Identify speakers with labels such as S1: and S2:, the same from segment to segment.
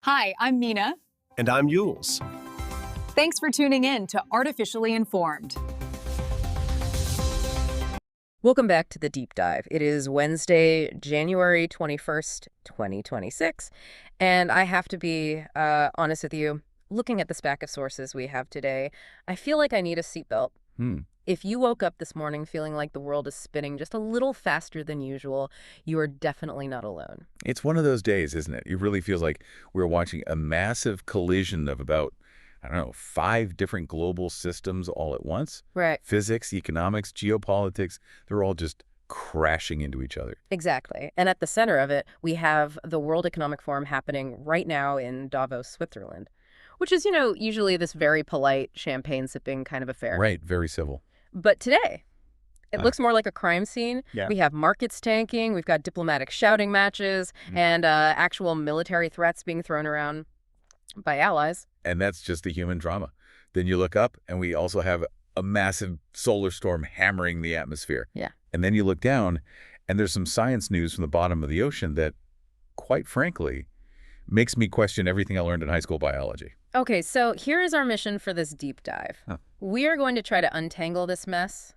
S1: Hi, I'm Mina.
S2: And I'm Yules.
S1: Thanks for tuning in to Artificially Informed.
S3: Welcome back to the deep dive. It is Wednesday, January 21st, 2026, and I have to be honest with you. Looking at the stack of sources we have today, I feel like I need a seatbelt. If you woke up this morning feeling like the world is spinning just a little faster than usual, you are definitely not alone.
S4: It's one of those days, isn't it? It really feels like we're watching a massive collision of about, I don't know, 5 different global systems all at once.
S3: Right.
S4: Physics, economics, geopolitics, they're all just crashing into each other.
S3: Exactly. And at the center of it, we have the World Economic Forum happening right now in Davos, Switzerland, which is, usually this very polite champagne-sipping kind of affair.
S4: Right, very civil.
S3: But today, it looks more like a crime scene.
S4: Yeah.
S3: We have markets tanking, we've got diplomatic shouting matches, and actual military threats being thrown around by allies.
S4: And that's just the human drama. Then you look up, and we also have a massive solar storm hammering the atmosphere.
S3: Yeah.
S4: And then you look down, and there's some science news from the bottom of the ocean that, quite frankly, makes me question everything I learned in high school biology.
S3: Okay, so here is our mission for this deep dive. We are going to try to untangle this mess.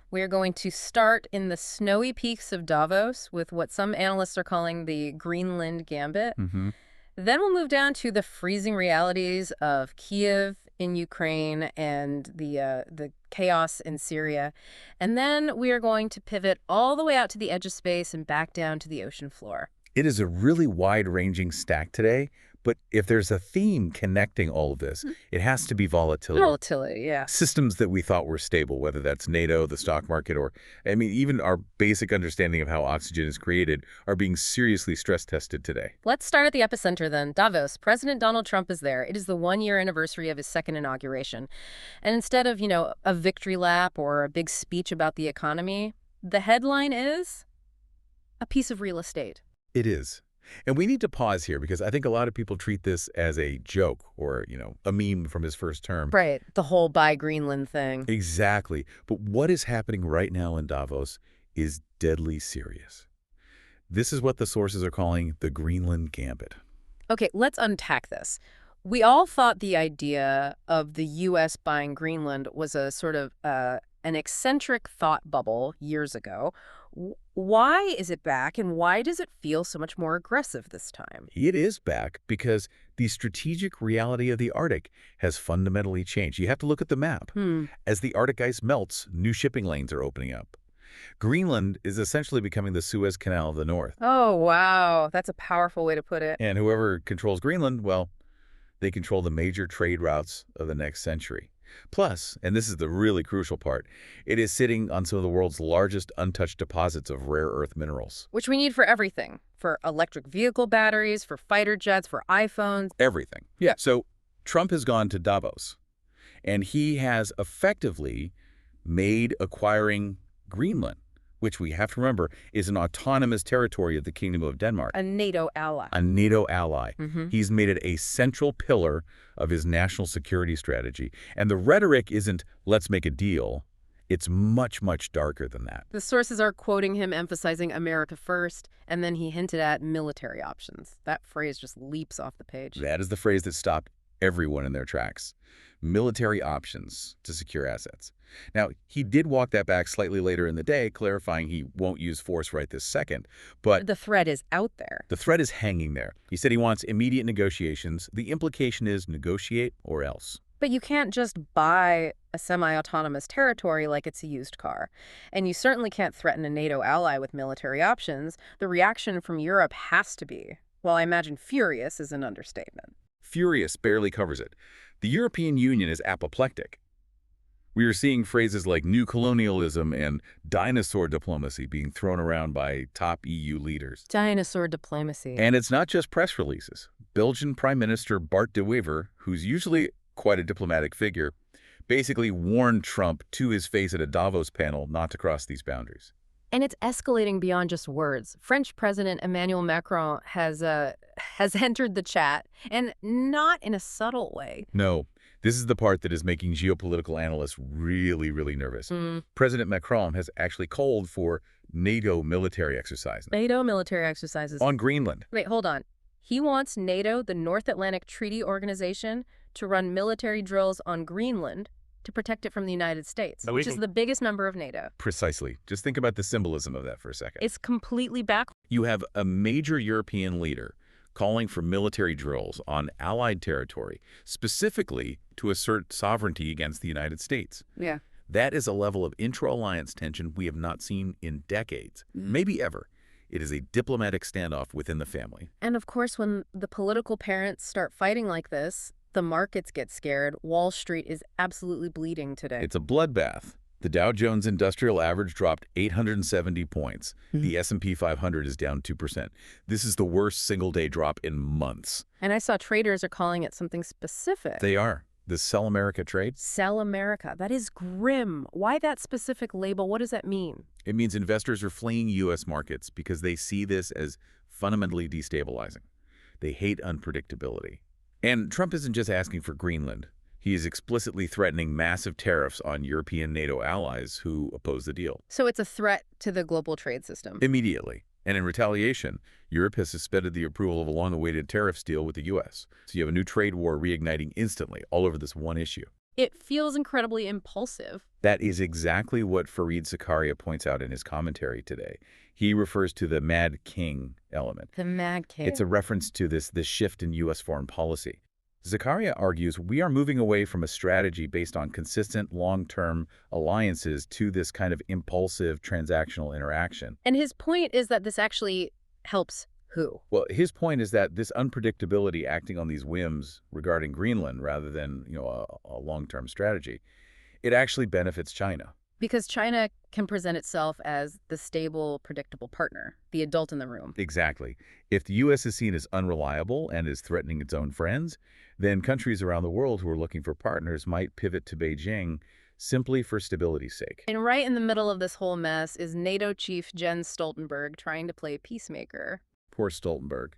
S3: We are going to start in the snowy peaks of Davos with what some analysts are calling the Greenland Gambit. Then we'll move down to the freezing realities of Kiev in Ukraine and the chaos in Syria. And then we are going to pivot all the way out to the edge of space and back down to the ocean floor.
S4: It is a really wide-ranging stack today, but if there's a theme connecting all of this, it has to be volatility.
S3: Volatility, yeah.
S4: Systems that we thought were stable, whether that's NATO, the stock market, or, even our basic understanding of how oxygen is created, are being seriously stress-tested today.
S3: Let's start at the epicenter then. Davos. President Donald Trump is there. It is the 1-year anniversary of his second inauguration. And instead of, a victory lap or a big speech about the economy, the headline is a piece of real estate.
S4: It is. And we need to pause here because I think a lot of people treat this as a joke or, a meme from his first term.
S3: Right. The whole buy Greenland thing.
S4: Exactly. But what is happening right now in Davos is deadly serious. This is what the sources are calling the Greenland Gambit.
S3: Okay, let's unpack this. We all thought the idea of the U.S. buying Greenland was a sort of an eccentric thought bubble years ago. Why is it back, and why does it feel so much more aggressive this time?
S4: It is back because the strategic reality of the Arctic has fundamentally changed. You have to look at the map. As the Arctic ice melts, new shipping lanes are opening up. Greenland is essentially becoming the Suez Canal of the North.
S3: Oh, wow. That's a powerful way to put it.
S4: And whoever controls Greenland, well, they control the major trade routes of the next century. Plus, and this is the really crucial part, it is sitting on some of the world's largest untouched deposits of rare earth minerals.
S3: Which we need for everything. For electric vehicle batteries, for fighter jets, for iPhones.
S4: Everything. Yeah. So Trump has gone to Davos, and he has effectively made acquiring Greenland, which we have to remember is an autonomous territory of the Kingdom of Denmark.
S3: A NATO ally.
S4: A NATO ally. He's made it a central pillar of his national security strategy. And the rhetoric isn't, let's make a deal. It's much, much darker than that.
S3: The sources are quoting him emphasizing America first, and then he hinted at military options. That phrase just leaps off the page.
S4: That is the phrase that stopped everyone in their tracks. Military options to secure assets. Now, he did walk that back slightly later in the day, clarifying he won't use force right this second, but
S3: the threat is out there.
S4: The threat is hanging there. He said he wants immediate negotiations. The implication is negotiate or else.
S3: But you can't just buy a semi-autonomous territory like it's a used car. And you certainly can't threaten a NATO ally with military options. The reaction from Europe has to be, well, I imagine furious is an understatement.
S4: Furious barely covers it. The European Union is apoplectic. We are seeing phrases like new colonialism and dinosaur diplomacy being thrown around by top EU leaders.
S3: Dinosaur diplomacy.
S4: And it's not just press releases. Belgian Prime Minister Bart de Wever, who's usually quite a diplomatic figure, basically warned Trump to his face at a Davos panel not to cross these boundaries.
S3: And it's escalating beyond just words. French President Emmanuel Macron has entered the chat, and not in a subtle way.
S4: No, this is the part that is making geopolitical analysts really, really nervous. President Macron has actually called for NATO military exercises.
S3: NATO military exercises.
S4: On Greenland.
S3: Wait, hold on. He wants NATO, the North Atlantic Treaty Organization, to run military drills on Greenland to protect it from the United States, which is the biggest member of NATO.
S4: Precisely. Just think about the symbolism of that for a second.
S3: It's completely back.
S4: You have a major European leader calling for military drills on Allied territory, specifically to assert sovereignty against the United States.
S3: Yeah.
S4: That is a level of intra-alliance tension we have not seen in decades, maybe ever. It is a diplomatic standoff within the family.
S3: And of course, when the political parents start fighting like this, the markets get scared. Wall Street is absolutely bleeding today.
S4: It's a bloodbath. The Dow Jones Industrial Average dropped 870 points. The S&P 500 is down 2%. This is the worst single-day drop in months.
S3: And I saw traders are calling it something specific.
S4: They are. The Sell America trade?
S3: Sell America. That is grim. Why that specific label? What does that mean?
S4: It means investors are fleeing U.S. markets because they see this as fundamentally destabilizing. They hate unpredictability. And Trump isn't just asking for Greenland. He is explicitly threatening massive tariffs on European NATO allies who oppose the deal.
S3: So it's a threat to the global trade system.
S4: Immediately. And in retaliation, Europe has suspended the approval of a long-awaited tariffs deal with the U.S. So you have a new trade war reigniting instantly all over this one issue.
S3: It feels incredibly impulsive.
S4: That is exactly what Fareed Zakaria points out in his commentary today. He refers to the Mad King element.
S3: The Mad King.
S4: It's a reference to this shift in U.S. foreign policy. Zakaria argues we are moving away from a strategy based on consistent long-term alliances to this kind of impulsive transactional interaction.
S3: And his point is that this actually helps who?
S4: Well, his point is that this unpredictability acting on these whims regarding Greenland rather than, a long-term strategy, it actually benefits China.
S3: Because China can present itself as the stable, predictable partner, the adult in the room.
S4: Exactly. If the U.S. is seen as unreliable and is threatening its own friends, then countries around the world who are looking for partners might pivot to Beijing simply for stability's sake.
S3: And right in the middle of this whole mess is NATO chief Jens Stoltenberg trying to play peacemaker.
S4: Poor Stoltenberg.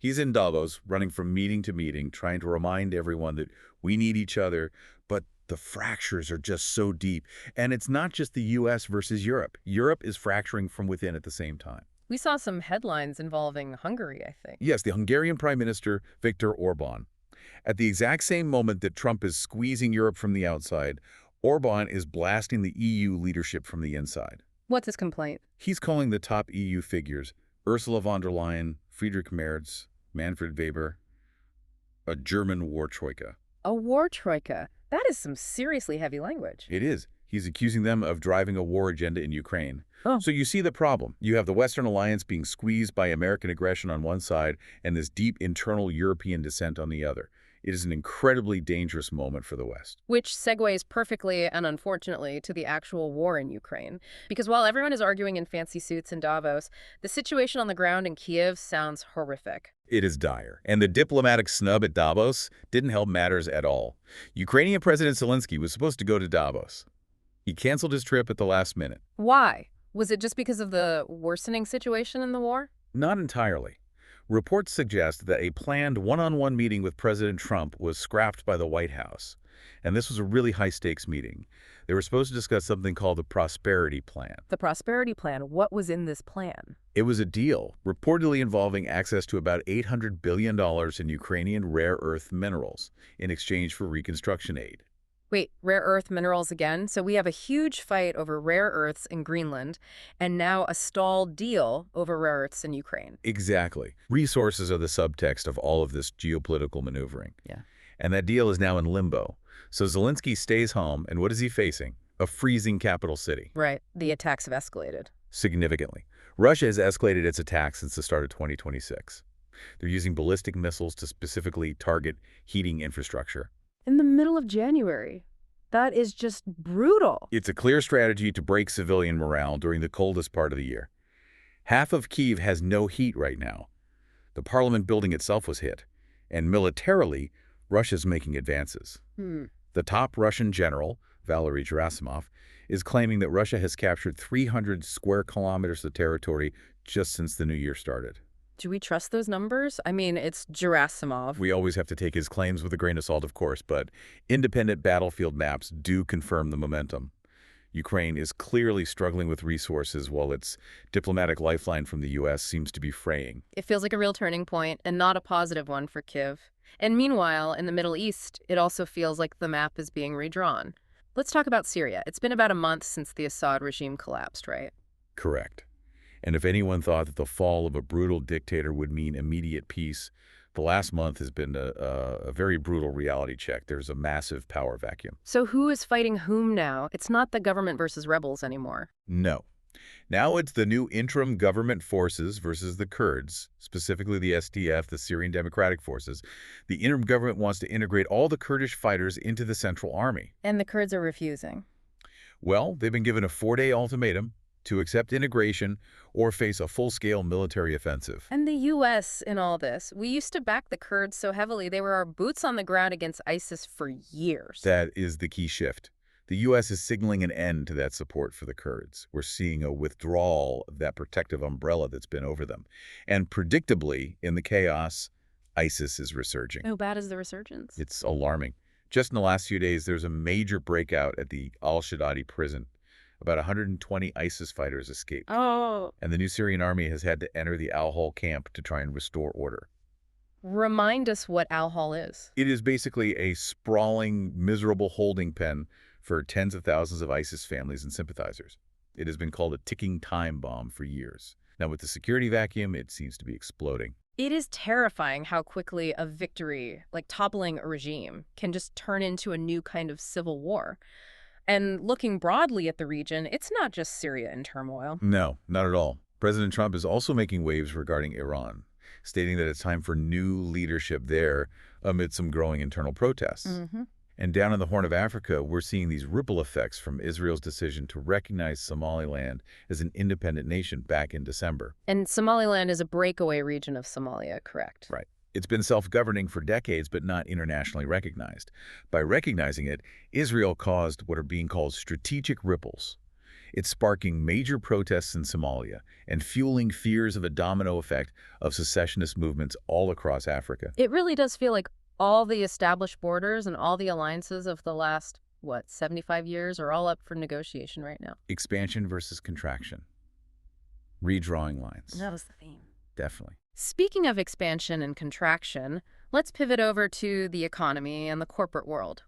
S4: He's in Davos, running from meeting to meeting, trying to remind everyone that we need each other, but the fractures are just so deep. And it's not just the U.S. versus Europe. Europe is fracturing from within at the same time.
S3: We saw some headlines involving Hungary, I think.
S4: Yes, the Hungarian Prime Minister, Viktor Orban. At the exact same moment that Trump is squeezing Europe from the outside, Orban is blasting the EU leadership from the inside.
S3: What's his complaint?
S4: He's calling the top EU figures, Ursula von der Leyen, Friedrich Merz, Manfred Weber, a German war troika.
S3: A war troika? That is some seriously heavy language.
S4: It is. He's accusing them of driving a war agenda in Ukraine.
S3: Oh.
S4: So you see the problem. You have the Western alliance being squeezed by American aggression on one side and this deep internal European dissent on the other. It is an incredibly dangerous moment for the West.
S3: Which segues perfectly and unfortunately to the actual war in Ukraine. Because while everyone is arguing in fancy suits in Davos, the situation on the ground in Kiev sounds horrific.
S4: It is dire. And the diplomatic snub at Davos didn't help matters at all. Ukrainian President Zelensky was supposed to go to Davos. He canceled his trip at the last minute.
S3: Why? Was it just because of the worsening situation in the war?
S4: Not entirely. Reports suggest that a planned one-on-one meeting with President Trump was scrapped by the White House. And this was a really high-stakes meeting. They were supposed to discuss something called the Prosperity Plan.
S3: The Prosperity Plan. What was in this plan?
S4: It was a deal, reportedly involving access to about $800 billion in Ukrainian rare earth minerals in exchange for reconstruction aid.
S3: Wait, rare earth minerals again? So we have a huge fight over rare earths in Greenland, and now a stalled deal over rare earths in Ukraine.
S4: Exactly. Resources are the subtext of all of this geopolitical maneuvering.
S3: Yeah.
S4: And that deal is now in limbo. So Zelensky stays home, and what is he facing? A freezing capital city.
S3: Right. The attacks have escalated.
S4: Significantly. Russia has escalated its attacks since the start of 2026. They're using ballistic missiles to specifically target heating infrastructure.
S3: In the middle of January. That is just brutal.
S4: It's a clear strategy to break civilian morale during the coldest part of the year. Half of Kyiv has no heat right now. The parliament building itself was hit. And militarily, Russia's making advances. The top Russian general, Valery Gerasimov, is claiming that Russia has captured 300 square kilometers of territory just since the new year started.
S3: Do we trust those numbers? I mean, it's Gerasimov.
S4: We always have to take his claims with a grain of salt, of course, but independent battlefield maps do confirm the momentum. Ukraine is clearly struggling with resources while its diplomatic lifeline from the U.S. seems to be fraying.
S3: It feels like a real turning point and not a positive one for Kyiv. And meanwhile, in the Middle East, it also feels like the map is being redrawn. Let's talk about Syria. It's been about a month since the Assad regime collapsed, right?
S4: Correct. And if anyone thought that the fall of a brutal dictator would mean immediate peace, the last month has been a very brutal reality check. There's a massive power vacuum.
S3: So who is fighting whom now? It's not the government versus rebels anymore.
S4: No. Now it's the new interim government forces versus the Kurds, specifically the SDF, the Syrian Democratic Forces. The interim government wants to integrate all the Kurdish fighters into the central army.
S3: And the Kurds are refusing.
S4: Well, they've been given a 4-day ultimatum to accept integration or face a full-scale military offensive.
S3: And the U.S. in all this, we used to back the Kurds so heavily they were our boots on the ground against ISIS for years.
S4: That is the key shift. The U.S. is signaling an end to that support for the Kurds. We're seeing a withdrawal of that protective umbrella that's been over them. And predictably, in the chaos, ISIS is resurging.
S3: How bad is the resurgence?
S4: It's alarming. Just in the last few days, there's a major breakout at the al-Shaddadi prison. About 120 ISIS fighters escaped.
S3: Oh.
S4: And the new Syrian army has had to enter the Al-Hol camp to try and restore order.
S3: Remind us what Al-Hol is.
S4: It is basically a sprawling, miserable holding pen for tens of thousands of ISIS families and sympathizers. It has been called a ticking time bomb for years. Now, with the security vacuum, it seems to be exploding.
S3: It is terrifying how quickly a victory, like toppling a regime, can just turn into a new kind of civil war. And looking broadly at the region, it's not just Syria in turmoil.
S4: No, not at all. President Trump is also making waves regarding Iran, stating that it's time for new leadership there amid some growing internal protests. And down in the Horn of Africa, we're seeing these ripple effects from Israel's decision to recognize Somaliland as an independent nation back in December.
S3: And Somaliland is a breakaway region of Somalia, correct?
S4: Right. It's been self-governing for decades, but not internationally recognized. By recognizing it, Israel caused what are being called strategic ripples. It's sparking major protests in Somalia and fueling fears of a domino effect of secessionist movements all across Africa.
S3: It really does feel like all the established borders and all the alliances of the last, 75 years are all up for negotiation right now.
S4: Expansion versus contraction. Redrawing lines.
S3: That was the theme.
S4: Definitely.
S3: Speaking of expansion and contraction, let's pivot over to the economy and the corporate world.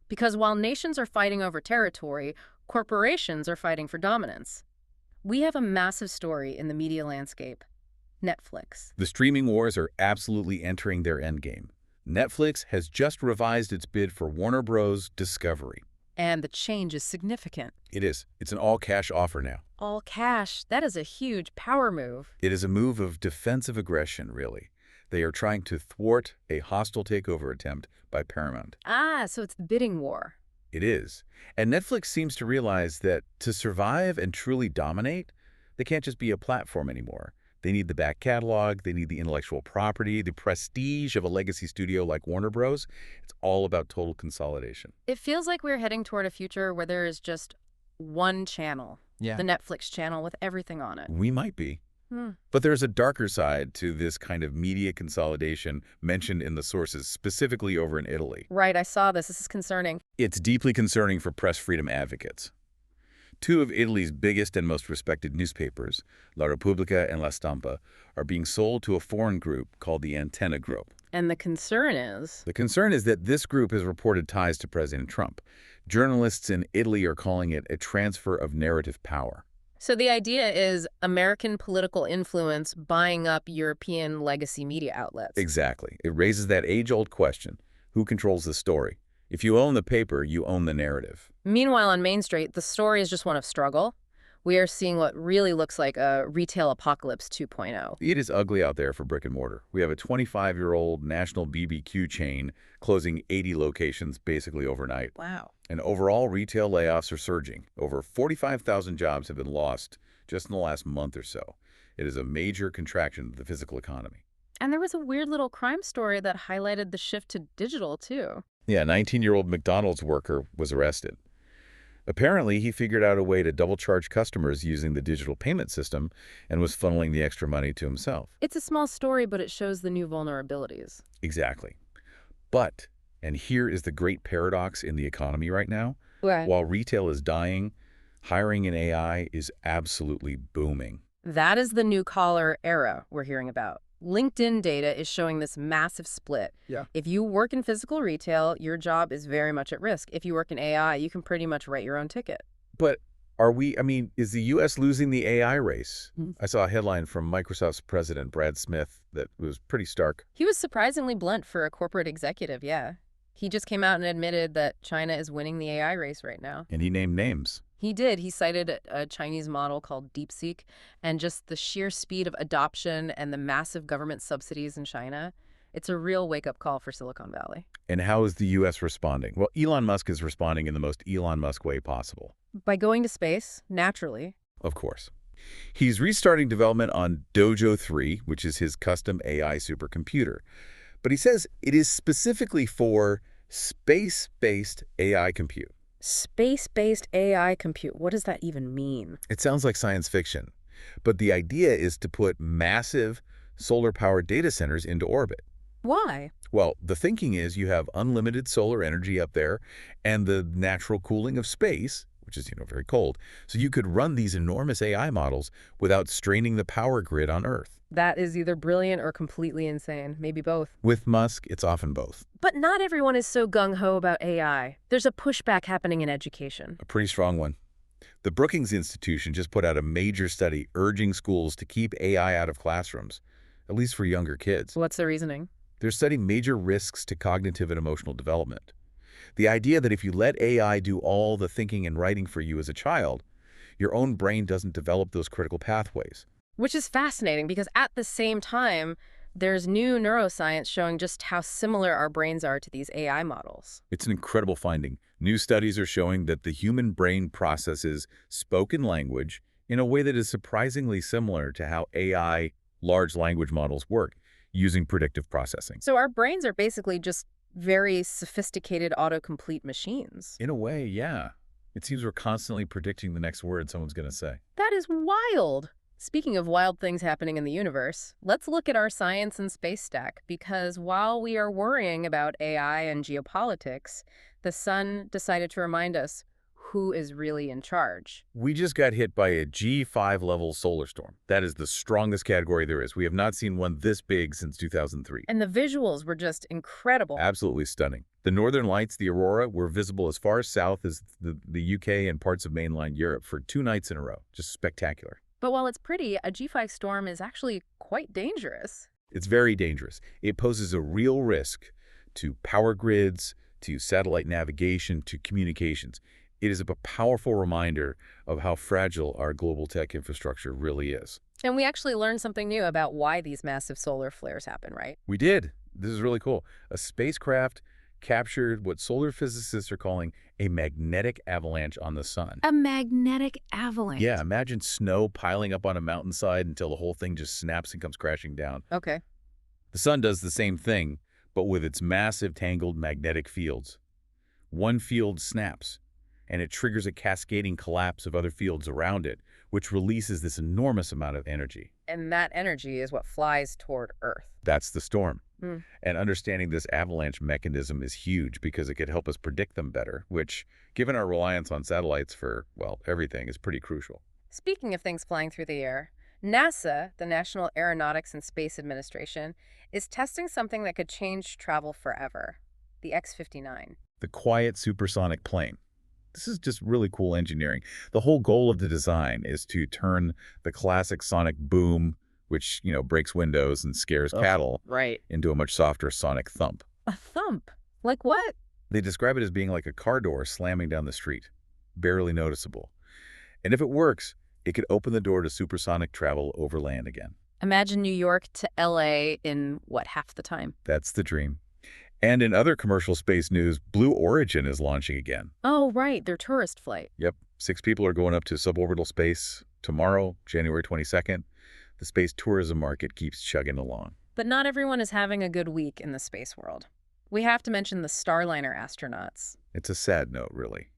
S3: Because while nations are fighting over territory, corporations are fighting for dominance. We have a massive story in the media landscape: Netflix.
S4: The streaming wars are absolutely entering their endgame. Netflix has just revised its bid for Warner Bros. Discovery.
S3: And the change is significant.
S4: It is. It's an all-cash offer now.
S3: All cash. That is a huge power move.
S4: It is a move of defensive aggression, really. They are trying to thwart a hostile takeover attempt by Paramount.
S3: So it's the bidding war.
S4: It is. And Netflix seems to realize that to survive and truly dominate, they can't just be a platform anymore. They need the back catalog, they need the intellectual property, the prestige of a legacy studio like Warner Bros. It's all about total consolidation.
S3: It feels like we're heading toward a future where there is just one channel, the Netflix channel with everything on it.
S4: We might be. But there's a darker side to this kind of media consolidation mentioned in the sources, specifically over in Italy.
S3: Right, I saw this. This is concerning.
S4: It's deeply concerning for press freedom advocates. Two of Italy's biggest and most respected newspapers, La Repubblica and La Stampa, are being sold to a foreign group called the Antenna Group.
S3: And the concern is?
S4: The concern is that this group has reported ties to President Trump. Journalists in Italy are calling it a transfer of narrative power.
S3: So the idea is American political influence buying up European legacy media outlets.
S4: Exactly. It raises that age-old question: who controls the story? If you own the paper, you own the narrative.
S3: Meanwhile, on Main Street, the story is just one of struggle. We are seeing what really looks like a retail apocalypse 2.0.
S4: It is ugly out there for brick and mortar. We have a 25-year-old national BBQ chain closing 80 locations basically overnight.
S3: Wow.
S4: And overall, retail layoffs are surging. Over 45,000 jobs have been lost just in the last month or so. It is a major contraction of the physical economy.
S3: And there was a weird little crime story that highlighted the shift to digital, too.
S4: Yeah, a 19-year-old McDonald's worker was arrested. Apparently, he figured out a way to double-charge customers using the digital payment system and was funneling the extra money to himself.
S3: It's a small story, but it shows the new vulnerabilities.
S4: Exactly. But, and here is the great paradox in the economy right now,
S3: Right.
S4: while retail is dying, Hiring in AI is absolutely booming.
S3: That is the new collar era we're hearing about. LinkedIn data is showing this massive split.
S2: Yeah.
S3: If you work in physical retail, your job is very much at risk. If you work in AI, you can pretty much write your own ticket.
S4: But is the U.S. losing the AI race? I saw a headline from Microsoft's president, Brad Smith, that was pretty stark.
S3: He was surprisingly blunt for a corporate executive, yeah. He just came out and admitted that China is winning the AI race right now.
S4: And he named names.
S3: He did. He cited a Chinese model called DeepSeek, and just the sheer speed of adoption and the massive government subsidies in China. It's a real wake-up call for Silicon Valley.
S4: And how is the U.S. responding? Well, Elon Musk is responding in the most Elon Musk way possible.
S3: By going to space, naturally.
S4: Of course. He's restarting development on Dojo 3, which is his custom AI supercomputer. But he says it is specifically for space-based AI compute.
S3: Space-based AI compute. What does that even mean?
S4: It sounds like science fiction, but the idea is to put massive solar-powered data centers into orbit.
S3: Why?
S4: Well, the thinking is you have unlimited solar energy up there and the natural cooling of space, which is, very cold. So you could run these enormous AI models without straining the power grid on Earth.
S3: That is either brilliant or completely insane. Maybe both.
S4: With Musk, it's often both.
S3: But not everyone is so gung-ho about AI. There's a pushback happening in education.
S4: A pretty strong one. The Brookings Institution just put out a major study urging schools to keep AI out of classrooms, at least for younger kids.
S3: What's the reasoning?
S4: They're studying major risks to cognitive and emotional development. The idea that if you let AI do all the thinking and writing for you as a child, your own brain doesn't develop those critical pathways.
S3: Which is fascinating because at the same time, there's new neuroscience showing just how similar our brains are to these AI models.
S4: It's an incredible finding. New studies are showing that the human brain processes spoken language in a way that is surprisingly similar to how AI large language models work, using predictive processing.
S3: So our brains are basically just very sophisticated autocomplete machines.
S4: In a way, yeah. It seems we're constantly predicting the next word someone's going to say.
S3: That is wild. Speaking of wild things happening in the universe, let's look at our science and space stack, because while we are worrying about AI and geopolitics, the sun decided to remind us who is really in charge.
S4: We just got hit by a G5 level solar storm. That is the strongest category there is. We have not seen one this big since 2003.
S3: And the visuals were just incredible.
S4: Absolutely stunning. The northern lights, the aurora, were visible as far south as the UK and parts of mainland Europe for 2 nights in a row. Just spectacular.
S3: But while it's pretty, a G5 storm is actually quite dangerous.
S4: It's very dangerous. It poses a real risk to power grids, to satellite navigation, to communications. It is a powerful reminder of how fragile our global tech infrastructure really is.
S3: And we actually learned something new about why these massive solar flares happen, right?
S4: We did. This is really cool. A spacecraft captured what solar physicists are calling a magnetic avalanche on the sun.
S3: A magnetic avalanche?
S4: Yeah, imagine snow piling up on a mountainside until the whole thing just snaps and comes crashing down.
S3: Okay.
S4: The sun does the same thing, but with its massive tangled magnetic fields. One field snaps, and it triggers a cascading collapse of other fields around it, which releases this enormous amount of energy.
S3: And that energy is what flies toward Earth.
S4: That's the storm. And understanding this avalanche mechanism is huge because it could help us predict them better, which, given our reliance on satellites for, well, everything, is pretty crucial.
S3: Speaking of things flying through the air, NASA, the National Aeronautics and Space Administration, is testing something that could change travel forever, the X-59.
S4: The quiet supersonic plane. This is just really cool engineering. The whole goal of the design is to turn the classic sonic boom, which, breaks windows and scares cattle,
S3: right,
S4: into a much softer sonic thump.
S3: A thump? Like what?
S4: They describe it as being like a car door slamming down the street, barely noticeable. And if it works, it could open the door to supersonic travel over land again.
S3: Imagine New York to LA in, half the time?
S4: That's the dream. And in other commercial space news, Blue Origin is launching again.
S3: Oh, right, their tourist flight.
S4: Yep, 6 people are going up to suborbital space tomorrow, January 22nd. The space tourism market keeps chugging along.
S3: But not everyone is having a good week in the space world. We have to mention the Starliner astronauts.
S4: It's a sad note, really.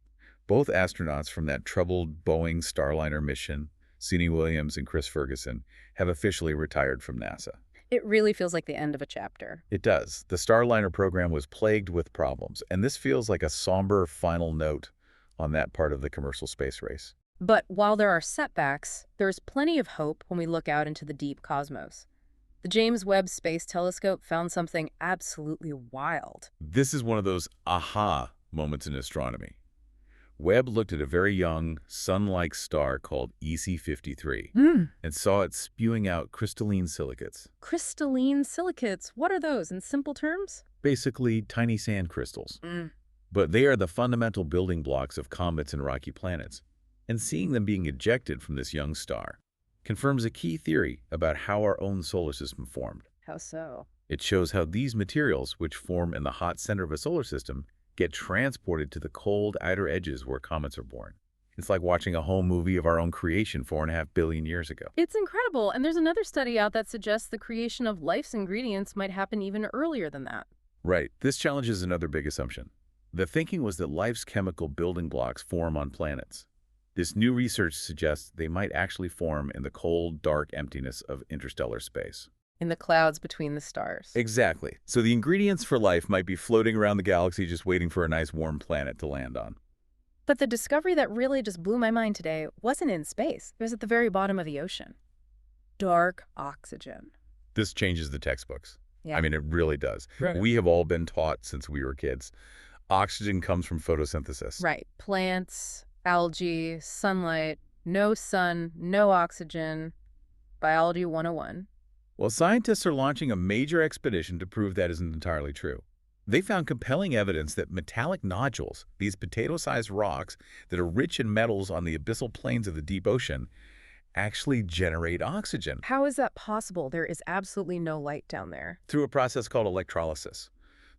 S4: Both astronauts from that troubled Boeing Starliner mission, Sini Williams and Chris Ferguson, have officially retired from NASA.
S3: It really feels like the end of a chapter.
S4: It does. The Starliner program was plagued with problems, and this feels like a somber final note on that part of the commercial space race.
S3: But while there are setbacks, there's plenty of hope when we look out into the deep cosmos. The James Webb Space Telescope found something absolutely wild.
S4: This is one of those aha moments in astronomy. Webb looked at a very young, sun-like star called EC53 and saw it spewing out crystalline silicates.
S3: Crystalline silicates, what are those in simple terms?
S4: Basically, tiny sand crystals. But they are the fundamental building blocks of comets and rocky planets. And seeing them being ejected from this young star confirms a key theory about how our own solar system formed.
S3: How so?
S4: It shows how these materials, which form in the hot center of a solar system, get transported to the cold outer edges where comets are born. It's like watching a home movie of our own creation 4.5 billion years ago.
S3: It's incredible, and there's another study out that suggests the creation of life's ingredients might happen even earlier than that.
S4: Right. This challenges another big assumption. The thinking was that life's chemical building blocks form on planets. This new research suggests they might actually form in the cold, dark emptiness of interstellar space.
S3: In the clouds between the stars.
S4: Exactly. So the ingredients for life might be floating around the galaxy just waiting for a nice warm planet to land on.
S3: But the discovery that really just blew my mind today wasn't in space. It was at the very bottom of the ocean. Dark oxygen.
S4: This changes the textbooks.
S3: Yeah.
S4: I mean, it really does.
S3: Right.
S4: We have all been taught since we were kids. Oxygen comes from photosynthesis.
S3: Right. Plants, algae, sunlight, no sun, no oxygen. Biology 101.
S4: Well, scientists are launching a major expedition to prove that isn't entirely true. They found compelling evidence that metallic nodules, these potato-sized rocks that are rich in metals on the abyssal plains of the deep ocean, actually generate oxygen.
S3: How is that possible? There is absolutely no light down there.
S4: Through a process called electrolysis.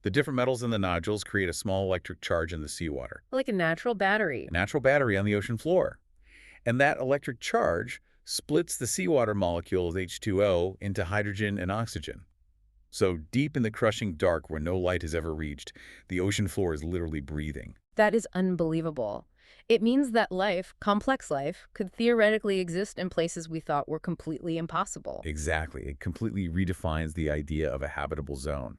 S4: The different metals in the nodules create a small electric charge in the seawater.
S3: Like a natural battery.
S4: A natural battery on the ocean floor. And that electric charge splits the seawater molecules H2O into hydrogen and oxygen. So deep in the crushing dark where no light has ever reached, the ocean floor is literally breathing.
S3: That is unbelievable. It means that life, complex life, could theoretically exist in places we thought were completely impossible.
S4: Exactly. It completely redefines the idea of a habitable zone,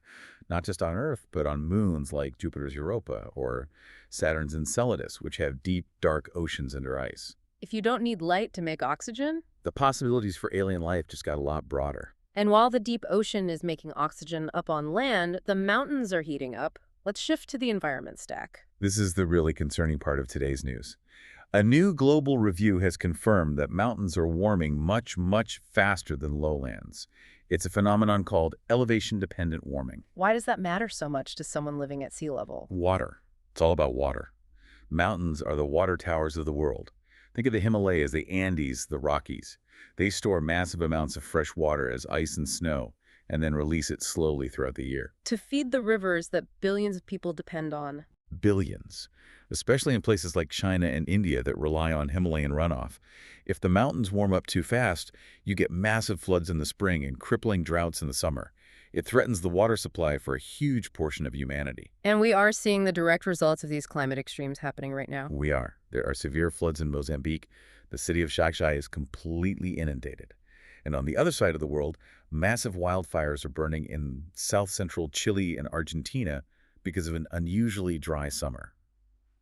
S4: not just on Earth, but on moons like Jupiter's Europa or Saturn's Enceladus, which have deep, dark oceans under ice.
S3: If you don't need light to make oxygen,
S4: The possibilities for alien life just got a lot broader.
S3: and while the deep ocean is making oxygen up on land, the mountains are heating up. Let's shift to the environment stack.
S4: This is the really concerning part of today's news. A new global review has confirmed that mountains are warming much, much faster than lowlands. It's a phenomenon called elevation-dependent warming.
S3: Why does that matter so much to someone living at sea level?
S4: Water. It's all about water. Mountains are the water towers of the world. Think of the Himalayas, the Andes, the Rockies. They store massive amounts of fresh water as ice and snow, and then release it slowly throughout the year.
S3: To feed the rivers that billions of people depend on.
S4: Billions, especially in places like China and India that rely on Himalayan runoff. If the mountains warm up too fast, you get massive floods in the spring and crippling droughts in the summer. It threatens the water supply for a huge portion of humanity.
S3: And we are seeing the direct results of these climate extremes happening right now.
S4: We are. There are severe floods in Mozambique. The city of Xai is completely inundated. And on the other side of the world, massive wildfires are burning in south-central Chile and Argentina because of an unusually dry summer.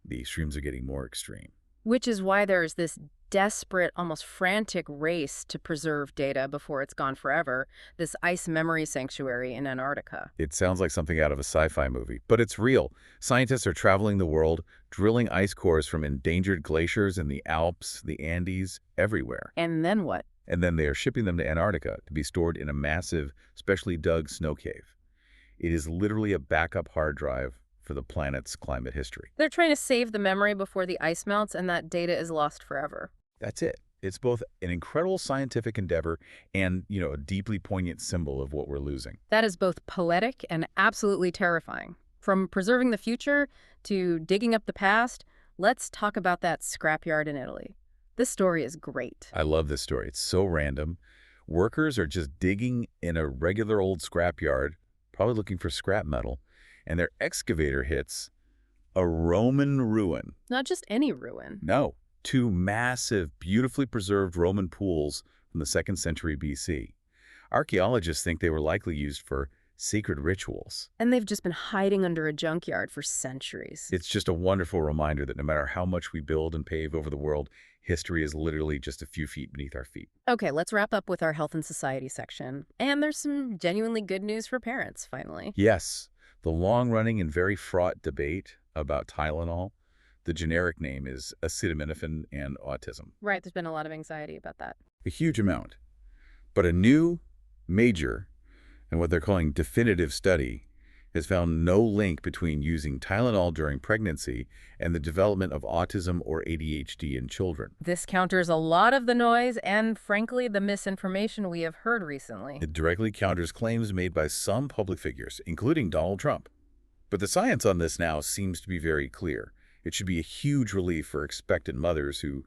S4: The extremes are getting more extreme.
S3: Which is why there's this desperate, almost frantic race to preserve data before it's gone forever, this ice memory sanctuary in Antarctica.
S4: It sounds like something out of a sci-fi movie, but it's real. Scientists are traveling the world, drilling ice cores from endangered glaciers in the Alps, the Andes, everywhere.
S3: And then what?
S4: And then they are shipping them to Antarctica to be stored in a massive, specially dug snow cave. It is literally a backup hard drive for the planet's climate history.
S3: They're trying to save the memory before the ice melts and that data is lost forever.
S4: That's it. It's both an incredible scientific endeavor and, a deeply poignant symbol of what we're losing.
S3: That is both poetic and absolutely terrifying. From preserving the future to digging up the past, let's talk about that scrapyard in Italy. This story is great.
S4: I love this story. It's so random. Workers are just digging in a regular old scrapyard, probably looking for scrap metal, and their excavator hits a Roman ruin.
S3: Not just any ruin.
S4: No, two massive, beautifully preserved Roman pools from the 2nd century BC. Archaeologists think they were likely used for sacred rituals.
S3: And they've just been hiding under a junkyard for centuries.
S4: It's just a wonderful reminder that no matter how much we build and pave over the world, History is literally just a few feet beneath our feet.
S3: Okay, let's wrap up with our health and society section. And there's some genuinely good news for parents, finally.
S4: Yes, the long-running and very fraught debate about Tylenol, the generic name is acetaminophen and autism.
S3: Right, there's been a lot of anxiety about that.
S4: A huge amount. But a new, major, and what they're calling definitive study has found no link between using Tylenol during pregnancy and the development of autism or ADHD in children.
S3: This counters a lot of the noise and, frankly, the misinformation we have heard recently.
S4: It directly counters claims made by some public figures, including Donald Trump. But the science on this now seems to be very clear. It should be a huge relief for expectant mothers who,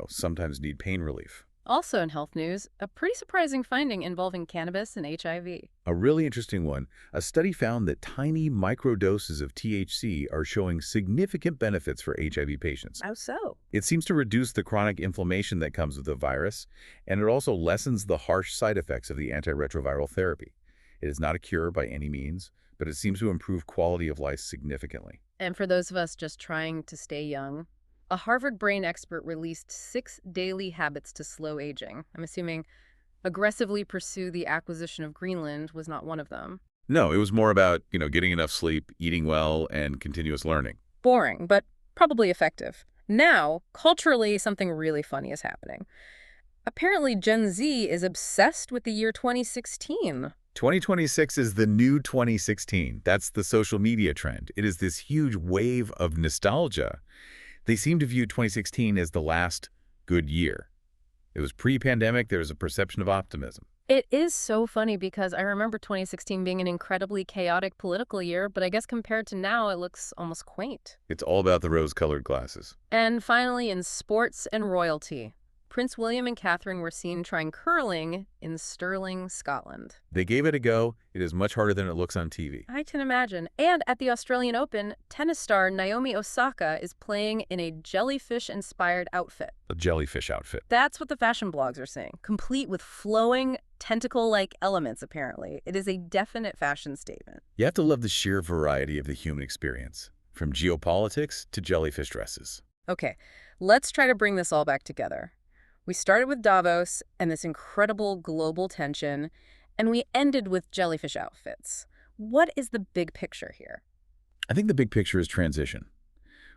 S4: sometimes need pain relief.
S3: Also in health news, a pretty surprising finding involving cannabis and HIV.
S4: A really interesting one. A study found that tiny microdoses of THC are showing significant benefits for HIV patients.
S3: How so?
S4: It seems to reduce the chronic inflammation that comes with the virus, and it also lessens the harsh side effects of the antiretroviral therapy. It is not a cure by any means, but it seems to improve quality of life significantly.
S3: And for those of us just trying to stay young, a Harvard brain expert released 6 daily habits to slow aging. I'm assuming aggressively pursue the acquisition of Greenland was not one of them.
S4: No, it was more about, getting enough sleep, eating well, and continuous learning.
S3: Boring, but probably effective. Now, culturally, something really funny is happening. Apparently, Gen Z is obsessed with the year 2016.
S4: 2026 is the new 2016. That's the social media trend. It is this huge wave of nostalgia. They seem to view 2016 as the last good year. It was pre-pandemic. There was a perception of optimism.
S3: It is so funny because I remember 2016 being an incredibly chaotic political year, but I guess compared to now, it looks almost quaint.
S4: It's all about the rose-colored glasses.
S3: And finally, in sports and royalty, Prince William and Catherine were seen trying curling in Stirling, Scotland.
S4: They gave it a go. It is much harder than it looks on TV.
S3: I can imagine. And at the Australian Open, tennis star Naomi Osaka is playing in a jellyfish-inspired outfit.
S4: A jellyfish outfit.
S3: That's what the fashion blogs are saying, complete with flowing, tentacle-like elements, apparently. It is a definite fashion statement.
S4: You have to love the sheer variety of the human experience, from geopolitics to jellyfish dresses.
S3: Okay, let's try to bring this all back together. We started with Davos and this incredible global tension, and we ended with jellyfish outfits. What is the big picture here?
S4: I think the big picture is transition.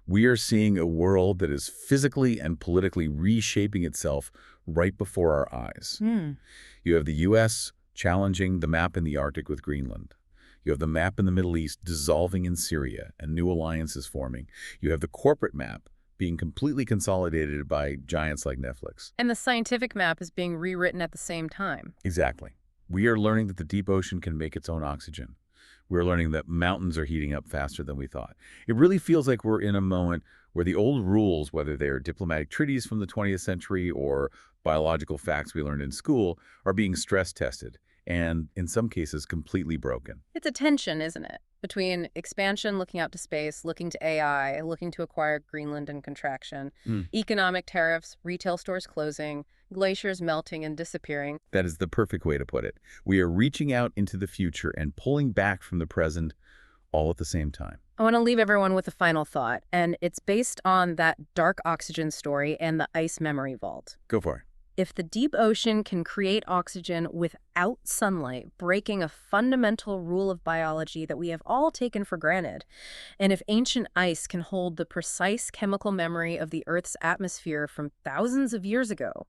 S4: We are seeing a world that is physically and politically reshaping itself right before our eyes. You have the U.S. challenging the map in the Arctic with Greenland. You have the map in the Middle East dissolving in Syria and new alliances forming. You have the corporate map being completely consolidated by giants like Netflix.
S3: And the scientific map is being rewritten at the same time.
S4: Exactly. We are learning that the deep ocean can make its own oxygen. We're learning that mountains are heating up faster than we thought. It really feels like we're in a moment where the old rules, whether they're diplomatic treaties from the 20th century or biological facts we learned in school, are being stress tested and, in some cases, completely broken.
S3: It's a tension, isn't it? Between expansion, looking out to space, looking to AI, looking to acquire Greenland and contraction, economic tariffs, retail stores closing, glaciers melting and disappearing.
S4: That is the perfect way to put it. We are reaching out into the future and pulling back from the present all at the same time.
S3: I want to leave everyone with a final thought, and it's based on that dark oxygen story and the ice memory vault.
S4: Go for it.
S3: If the deep ocean can create oxygen without sunlight, breaking a fundamental rule of biology that we have all taken for granted, and if ancient ice can hold the precise chemical memory of the Earth's atmosphere from thousands of years ago,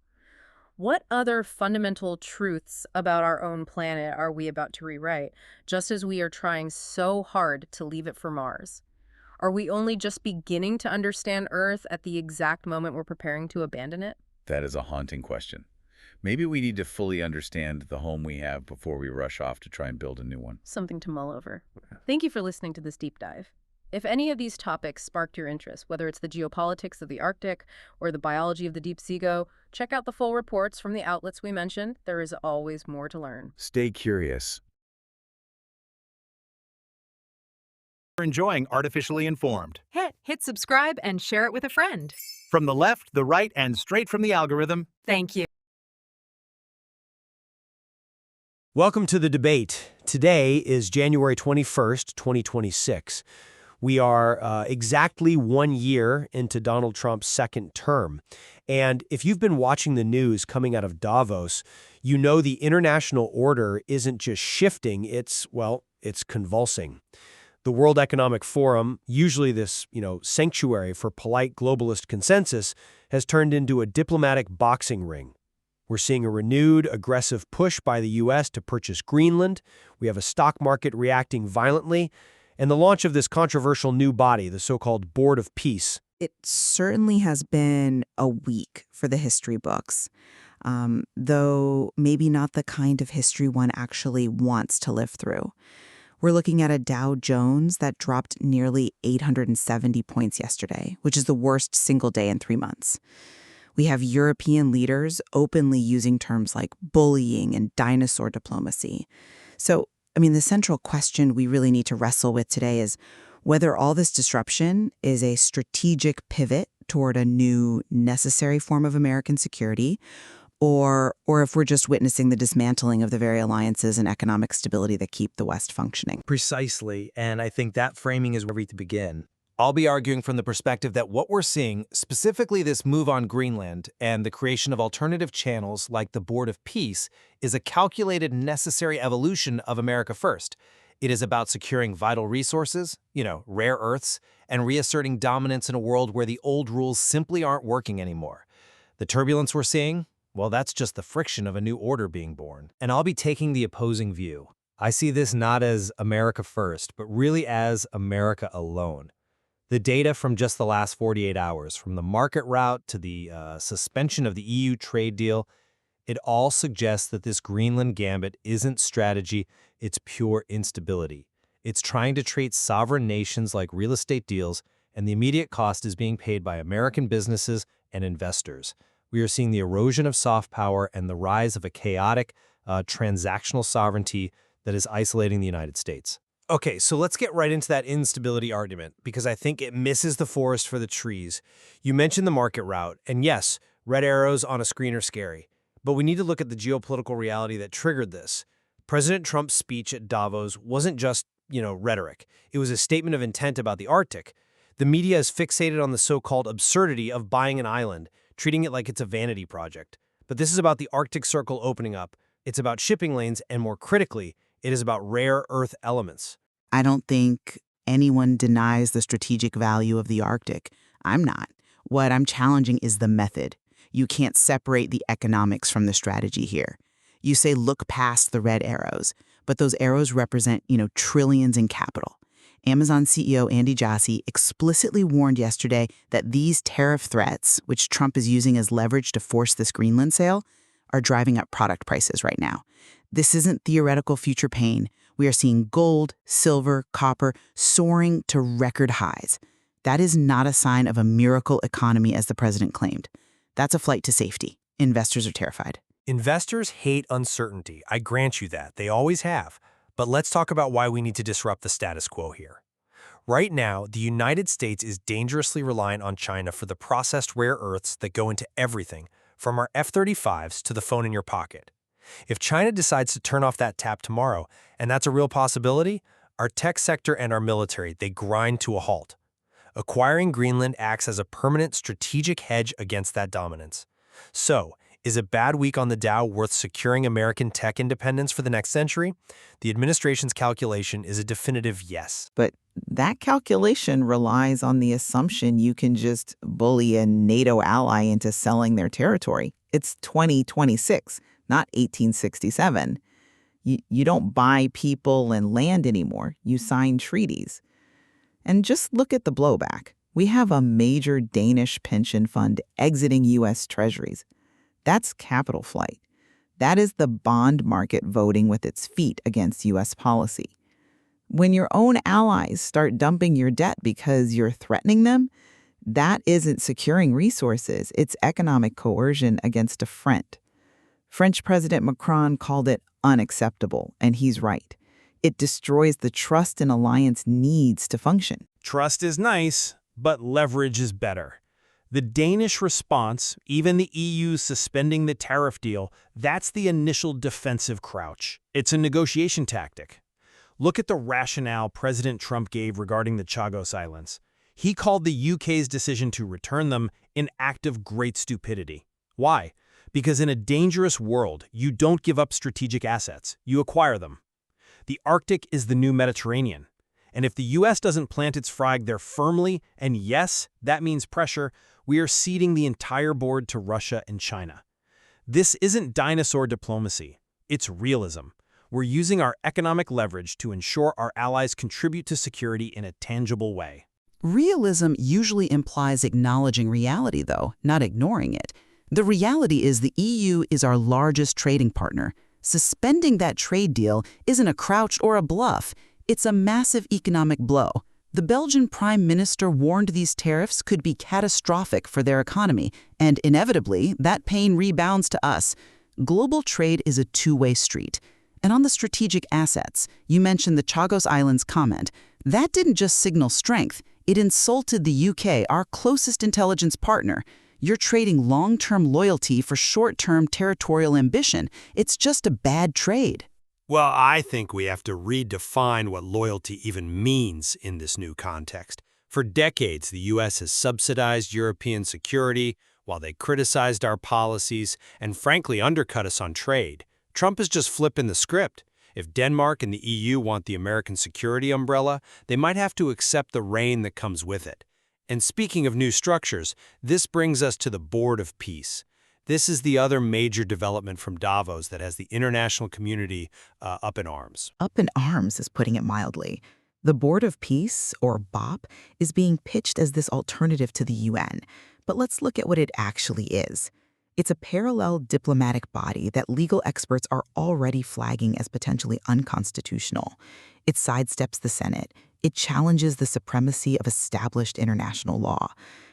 S3: what other fundamental truths about our own planet are we about to rewrite, just as we are trying so hard to leave it for Mars? Are we only just beginning to understand Earth at the exact moment we're preparing to abandon it?
S4: That is a haunting question. Maybe we need to fully understand the home we have before we rush off to try and build a new one.
S3: Something to mull over. Thank you for listening to this deep dive. If any of these topics sparked your interest, whether it's the geopolitics of the Arctic or the biology of the deep sea go, check out the full reports from the outlets we mentioned. There is always more to learn.
S4: Stay curious.
S2: Enjoying Artificially Informed.
S1: Hit subscribe and share it with a friend.
S2: From the left, the right, and straight from the algorithm.
S1: Thank you.
S5: Welcome to the debate. Today is January 21st, 2026. We are exactly 1 year into Donald Trump's second term. And if you've been watching the news coming out of Davos, you know the international order isn't just shifting, it's convulsing. The World Economic Forum, usually this, sanctuary for polite globalist consensus, has turned into a diplomatic boxing ring. We're seeing a renewed, aggressive push by the U.S. to purchase Greenland. We have a stock market reacting violently, and the launch of this controversial new body, the so-called Board of Peace.
S6: It certainly has been a week for the history books, though maybe not the kind of history one actually wants to live through. We're looking at a Dow Jones that dropped nearly 870 points yesterday, which is the worst single day in 3 months. We have European leaders openly using terms like bullying and dinosaur diplomacy. So, the central question we really need to wrestle with today is whether all this disruption is a strategic pivot toward a new, necessary form of American security, or if we're just witnessing the dismantling of the very alliances and economic stability that keep the West functioning.
S7: Precisely, and I think that framing is where we begin. I'll be arguing from the perspective that what we're seeing, specifically this move on Greenland and the creation of alternative channels like the Board of Peace, is a calculated, necessary evolution of America First. It is about securing vital resources, rare earths, and reasserting dominance in a world where the old rules simply aren't working anymore. The turbulence we're seeing, well, that's just the friction of a new order being born. And I'll be taking the opposing view. I see this not as America First, but really as America alone. The data from just the last 48 hours, from the market rout to the suspension of the EU trade deal, it all suggests that this Greenland gambit isn't strategy, it's pure instability. It's trying to treat sovereign nations like real estate deals, and the immediate cost is being paid by American businesses and investors. We are seeing the erosion of soft power and the rise of a chaotic, transactional sovereignty that is isolating the United States. Okay, so let's get right into that instability argument, because I think it misses the forest for the trees. You mentioned the market rout, and yes, red arrows on a screen are scary. But we need to look at the geopolitical reality that triggered this. President Trump's speech at Davos wasn't just, rhetoric. It was a statement of intent about the Arctic. The media is fixated on the so-called absurdity of buying an island, treating it like it's a vanity project. But this is about the Arctic Circle opening up. It's about shipping lanes, and more critically, it is about rare earth elements.
S6: I don't think anyone denies the strategic value of the Arctic. I'm not. What I'm challenging is the method. You can't separate the economics from the strategy here. You say look past the red arrows, but those arrows represent, trillions in capital. Amazon CEO Andy Jassy explicitly warned yesterday that these tariff threats, which Trump is using as leverage to force this Greenland sale, are driving up product prices right now. This isn't theoretical future pain. We are seeing gold, silver, copper soaring to record highs. That is not a sign of a miracle economy as the president claimed. That's a flight to safety. Investors are terrified.
S5: Investors hate uncertainty. I grant you that. They always have. But let's talk about why we need to disrupt the status quo here. Right now, the United States is dangerously reliant on China for the processed rare earths that go into everything, from our F-35s to the phone in your pocket. If China decides to turn off that tap tomorrow, and that's a real possibility, our tech sector and our military, they grind to a halt. Acquiring Greenland acts as a permanent strategic hedge against that dominance. So, is a bad week on the Dow worth securing American tech independence for the next century? The administration's calculation is a definitive yes.
S6: But that calculation relies on the assumption you can just bully a NATO ally into selling their territory. It's 2026. Not 1867. You don't buy people and land anymore. You sign treaties. And just look at the blowback. We have a major Danish pension fund exiting U.S. treasuries. That's capital flight. That is the bond market voting with its feet against U.S. policy. When your own allies start dumping your debt because you're threatening them, that isn't securing resources. It's economic coercion against a friend. French President Macron called it unacceptable, and he's right. It destroys the trust an alliance needs to function.
S5: Trust is nice, but leverage is better. The Danish response, even the EU suspending the tariff deal, that's the initial defensive crouch. It's a negotiation tactic. Look at the rationale President Trump gave regarding the Chagos Islands. He called the UK's decision to return them an act of great stupidity. Why? Because in a dangerous world, you don't give up strategic assets, you acquire them. The Arctic is the new Mediterranean. And if the U.S. doesn't plant its flag there firmly, and yes, that means pressure, we are ceding the entire board to Russia and China. This isn't dinosaur diplomacy. It's realism. We're using our economic leverage to ensure our allies contribute to security in a tangible way.
S8: Realism usually implies acknowledging reality, though, not ignoring it. The reality is the EU is our largest trading partner. Suspending that trade deal isn't a crouch or a bluff. It's a massive economic blow. The Belgian Prime Minister warned these tariffs could be catastrophic for their economy, and inevitably, that pain rebounds to us. Global trade is a two-way street. And on the strategic assets, you mentioned the Chagos Islands comment. That didn't just signal strength, it insulted the UK, our closest intelligence partner. You're trading long-term loyalty for short-term territorial ambition. It's just a bad trade.
S5: Well, I think we have to redefine what loyalty even means in this new context. For decades, the U.S. has subsidized European security while they criticized our policies and frankly undercut us on trade. Trump is just flipping the script. If Denmark and the EU want the American security umbrella, they might have to accept the rain that comes with it. And speaking of new structures, this brings us to the Board of Peace. This is the other major development from Davos that has the international community up in arms.
S6: Up in arms is putting it mildly. The Board of Peace, or BOP, is being pitched as this alternative to the UN. But let's look at what it actually is. It's a parallel diplomatic body that legal experts are already flagging as potentially unconstitutional. It sidesteps the Senate. It challenges the supremacy of established international law.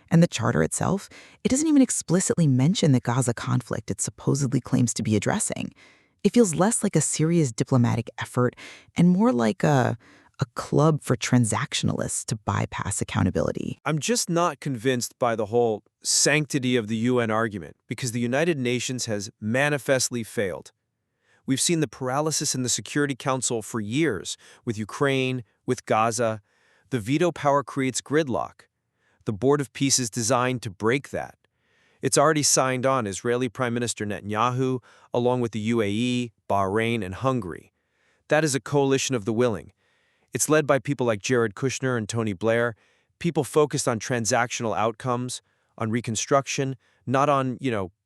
S6: And the charter itself, it doesn't even explicitly mention the Gaza conflict it supposedly claims to be addressing. It feels less like a serious diplomatic effort and more like a club for transactionalists to bypass accountability.
S9: I'm just not convinced by the whole sanctity of the UN argument, because the United Nations has manifestly failed. We've seen the paralysis in the Security Council for years, with Ukraine, with Gaza. The veto power creates gridlock. The Board of Peace is designed to break that. It's already signed on Israeli Prime Minister Netanyahu, along with the UAE, Bahrain, and Hungary. That is a coalition of the willing. It's led by people like Jared Kushner and Tony Blair, people focused on transactional outcomes, on reconstruction, not on,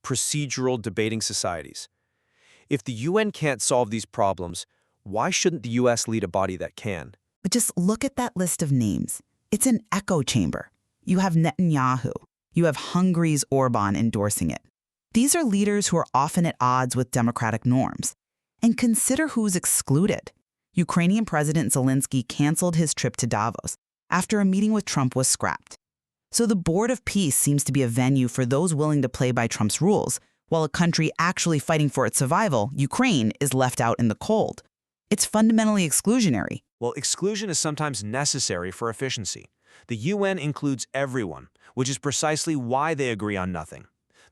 S9: procedural debating societies. If the UN can't solve these problems, why shouldn't the US lead a body that can?
S8: But just look at that list of names. It's an echo chamber. You have Netanyahu. You have Hungary's Orban endorsing it. These are leaders who are often at odds with democratic norms. And consider who's excluded. Ukrainian President Zelensky canceled his trip to Davos after a meeting with Trump was scrapped. So the Board of Peace seems to be a venue for those willing to play by Trump's rules, while a country actually fighting for its survival, Ukraine, is left out in the cold. It's fundamentally exclusionary.
S7: Well, exclusion is sometimes necessary for efficiency. The UN includes everyone, which is precisely why they agree on nothing.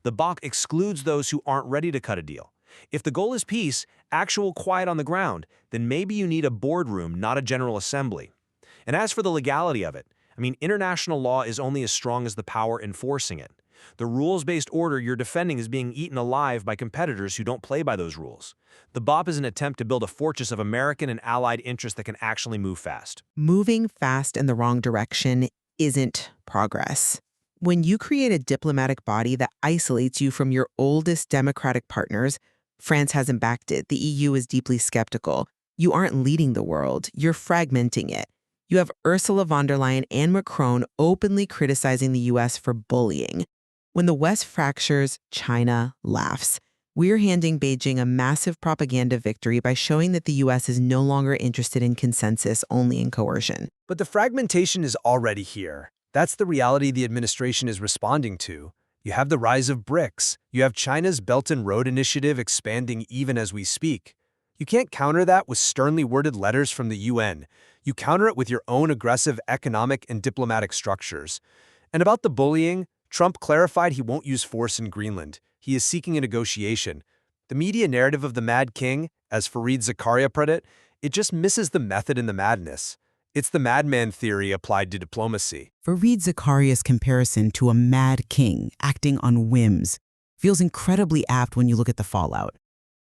S7: The BOC excludes those who aren't ready to cut a deal. If the goal is peace, actual quiet on the ground, then maybe you need a boardroom, not a general assembly. And as for the legality of it, international law is only as strong as the power enforcing it. The rules-based order you're defending is being eaten alive by competitors who don't play by those rules. The BOP is an attempt to build a fortress of American and allied interests that can actually move fast.
S10: Moving fast in the wrong direction isn't progress. When you create a diplomatic body that isolates you from your oldest democratic partners, France hasn't backed it, the EU is deeply skeptical. You aren't leading the world, you're fragmenting it. You have Ursula von der Leyen and Macron openly criticizing the US for bullying. When the West fractures, China laughs. We're handing Beijing a massive propaganda victory by showing that the US is no longer interested in consensus, only in coercion.
S11: But the fragmentation is already here. That's the reality the administration is responding to. You have the rise of BRICS. You have China's Belt and Road Initiative expanding even as we speak. You can't counter that with sternly worded letters from the UN. You counter it with your own aggressive economic and diplomatic structures. And about the bullying, Trump clarified he won't use force in Greenland. He is seeking a negotiation. The media narrative of the Mad King, as Fareed Zakaria put it, It just misses the method in the madness. It's the madman theory applied to diplomacy.
S8: Fareed Zakaria's comparison to a mad king acting on whims feels incredibly apt when you look at the fallout.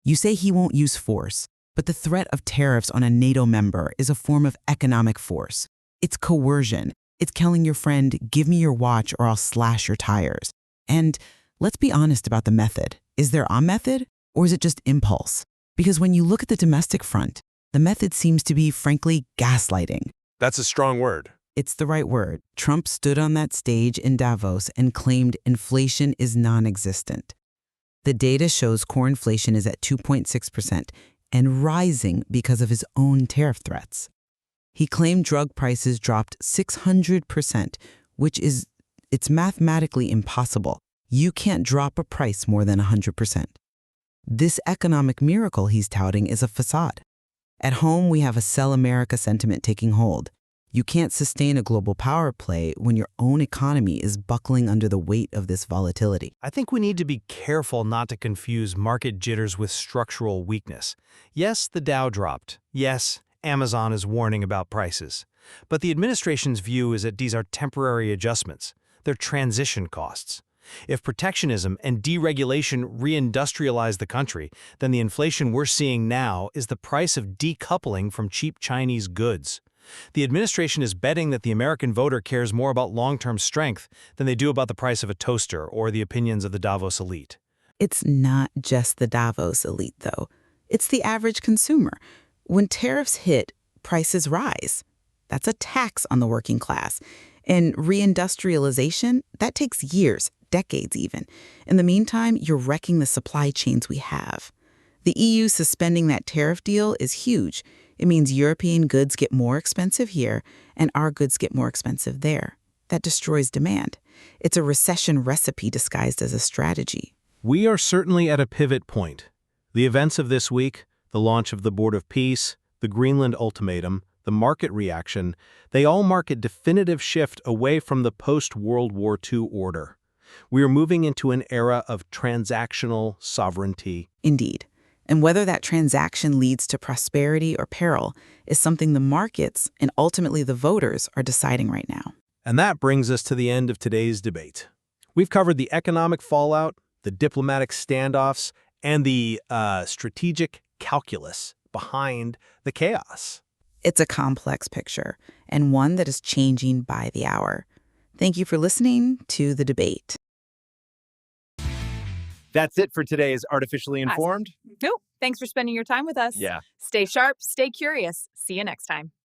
S8: You say he won't use force, but the threat of tariffs on a NATO member is a form of economic force. It's coercion. It's telling your friend, give me your watch or I'll slash your tires. And let's be honest about the method. Is there a method, or is it just impulse? Because when you look at the domestic front, the method seems to be, frankly, gaslighting.
S11: That's a strong word.
S8: It's the right word. Trump stood on that stage in Davos and claimed inflation is non-existent. The data shows core inflation is at 2.6% and rising because of his own tariff threats. He claimed drug prices dropped 600%, which is, it's mathematically impossible. You can't drop a price more than 100%. This economic miracle he's touting is a facade. At home, we have a sell America sentiment taking hold. You can't sustain a global power play when your own economy is buckling under the weight of this volatility.
S5: I think we need to be careful not to confuse market jitters with structural weakness. Yes, the Dow dropped. Yes, Amazon is warning about prices. But the administration's view is that these are temporary adjustments. They're transition costs. If protectionism and deregulation reindustrialize the country, then the inflation we're seeing now is the price of decoupling from cheap Chinese goods. The administration is betting that the American voter cares more about long-term strength than they do about the price of a toaster or the opinions of the Davos elite.
S8: It's not just the Davos elite, though. It's the average consumer. When tariffs hit, prices rise. That's a tax on the working class. And reindustrialization, that takes years, decades even. In the meantime, you're wrecking the supply chains we have. The EU suspending that tariff deal is huge. It means European goods get more expensive here, and our goods get more expensive there. That destroys demand. It's a recession recipe disguised as a strategy.
S2: We are certainly at a pivot point. The events of this week, the launch of the Board of Peace, the Greenland ultimatum, the market reaction, they all mark a definitive shift away from the post-World War II order. We are moving into an era of transactional sovereignty.
S8: Indeed. And whether that transaction leads to prosperity or peril is something the markets and ultimately the voters are deciding right now.
S2: And that brings us to the end of today's debate. We've covered the economic fallout, the diplomatic standoffs, and the strategic calculus behind the chaos.
S8: It's a complex picture, and one that is changing by the hour. Thank you for listening to The Debate.
S2: That's it for today's Artificially Informed.
S1: Nope. Thanks for spending your time with us.
S2: Yeah.
S1: Stay sharp, stay curious. See you next time.